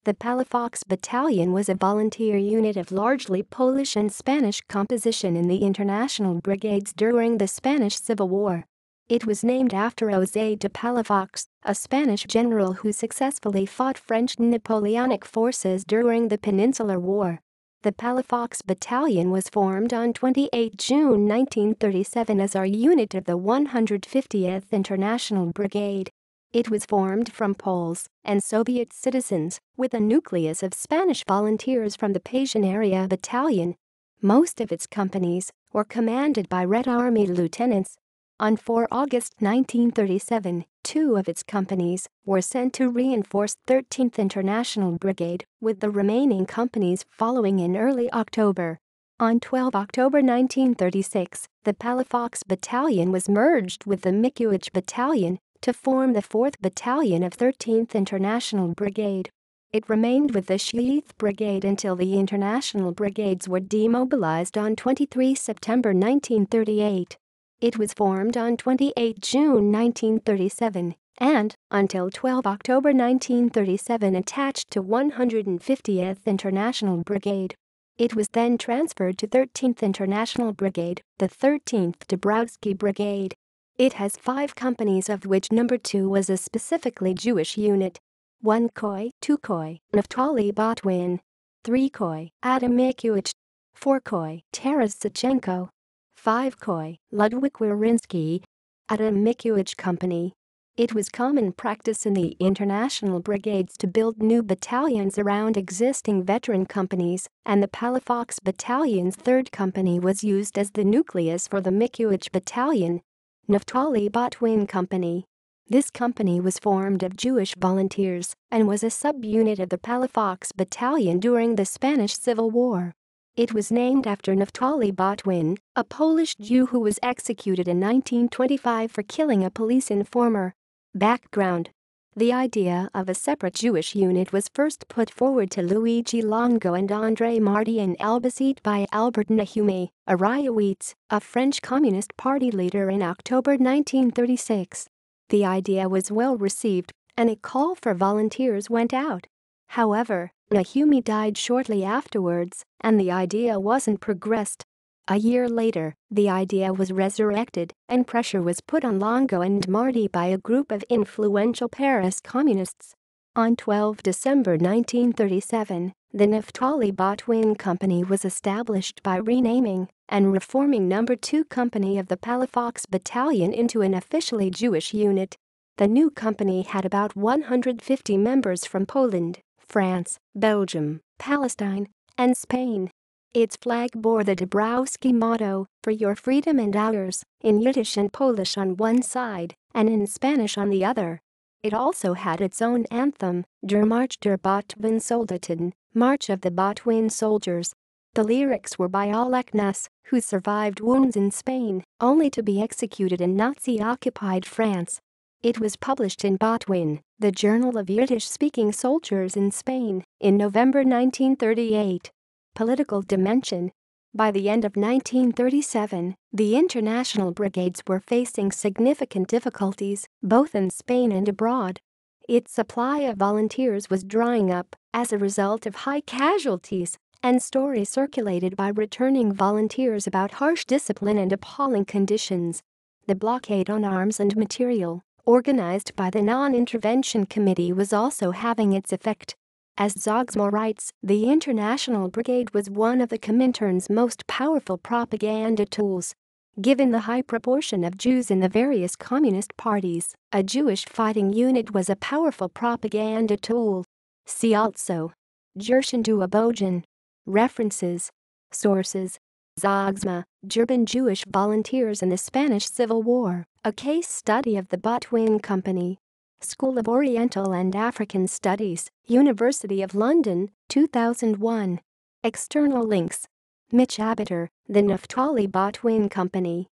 The Palafox Battalion was a volunteer unit of largely Polish and Spanish composition in the International Brigades during the Spanish Civil War. It was named after José de Palafox, a Spanish general who successfully fought French Napoleonic forces during the Peninsular War. The Palafox Battalion was formed on 28 June 1937 as a unit of the 150th International Brigade. It was formed from Poles and Soviet citizens, with a nucleus of Spanish volunteers from the Pasionaria Battalion. Most of its companies were commanded by Red Army lieutenants. On 4 August 1937, 2 of its companies were sent to reinforce 13th International Brigade, with the remaining companies following in early October. On 12 October 1936, the Palafox Battalion was merged with the Mickiewicz Battalion to form the 4th Battalion of 13th International Brigade. It remained with the XIIIth Brigade until the International Brigades were demobilized on 23 September 1938. It was formed on 28 June 1937 and, until 12 October 1937, attached to 150th International Brigade. It was then transferred to 13th International Brigade, the 13th Dąbrowski Brigade. It has 5 companies, of which number 2 was a specifically Jewish unit. 1 Koi, 2 Koi, Naftali Botwin. 3 Koi, Adam Mickiewicz. 4 Koi, Taras Sachenko. 5 Koi, Ludwik Wierenski. Adam Mickiewicz Company. It was common practice in the International Brigades to build new battalions around existing veteran companies, and the Palafox Battalion's 3rd Company was used as the nucleus for the Mickiewicz Battalion. Naftali Botwin Company. This company was formed of Jewish volunteers and was a subunit of the Palafox Battalion during the Spanish Civil War. It was named after Naftali Botwin, a Polish Jew who was executed in 1925 for killing a police informer. Background: the idea of a separate Jewish unit was first put forward to Luigi Longo and André Marty in Albacete by Albert Nahumi, Mickiewicz, a French Communist Party leader, in October 1936. The idea was well received, and a call for volunteers went out. However, Nahumi died shortly afterwards, and the idea wasn't progressed. A year later, the idea was resurrected, and pressure was put on Longo and Marty by a group of influential Paris communists. On 12 December 1937, the Naftali Botwin Company was established by renaming and reforming No. 2 Company of the Palafox Battalion into an officially Jewish unit. The new company had about 150 members from Poland, France, Belgium, Palestine, and Spain. Its flag bore the Dąbrowski motto, "For your freedom and ours," in Yiddish and Polish on one side, and in Spanish on the other. It also had its own anthem, Der Marsch der Botwin Soldaten, March of the Botwin Soldiers. The lyrics were by Oleg Nuss, who survived wounds in Spain, only to be executed in Nazi-occupied France. It was published in Botwin, the Journal of Yiddish-speaking soldiers in Spain, in November 1938. Political dimension. By the end of 1937, the International Brigades were facing significant difficulties, both in Spain and abroad. Its supply of volunteers was drying up as a result of high casualties, and stories circulated by returning volunteers about harsh discipline and appalling conditions. The blockade on arms and material, organized by the Non-Intervention Committee, was also having its effect. As Zogsmo writes, the International Brigade was one of the Comintern's most powerful propaganda tools. Given the high proportion of Jews in the various communist parties, a Jewish fighting unit was a powerful propaganda tool. See also Gershendu Abogen. References. Sources: Zogsma, German Jewish Volunteers in the Spanish Civil War, a case study of the Botwin Company. School of Oriental and African Studies, University of London, 2001. External links: Mitch Abiter, The Naftali Botwin Company,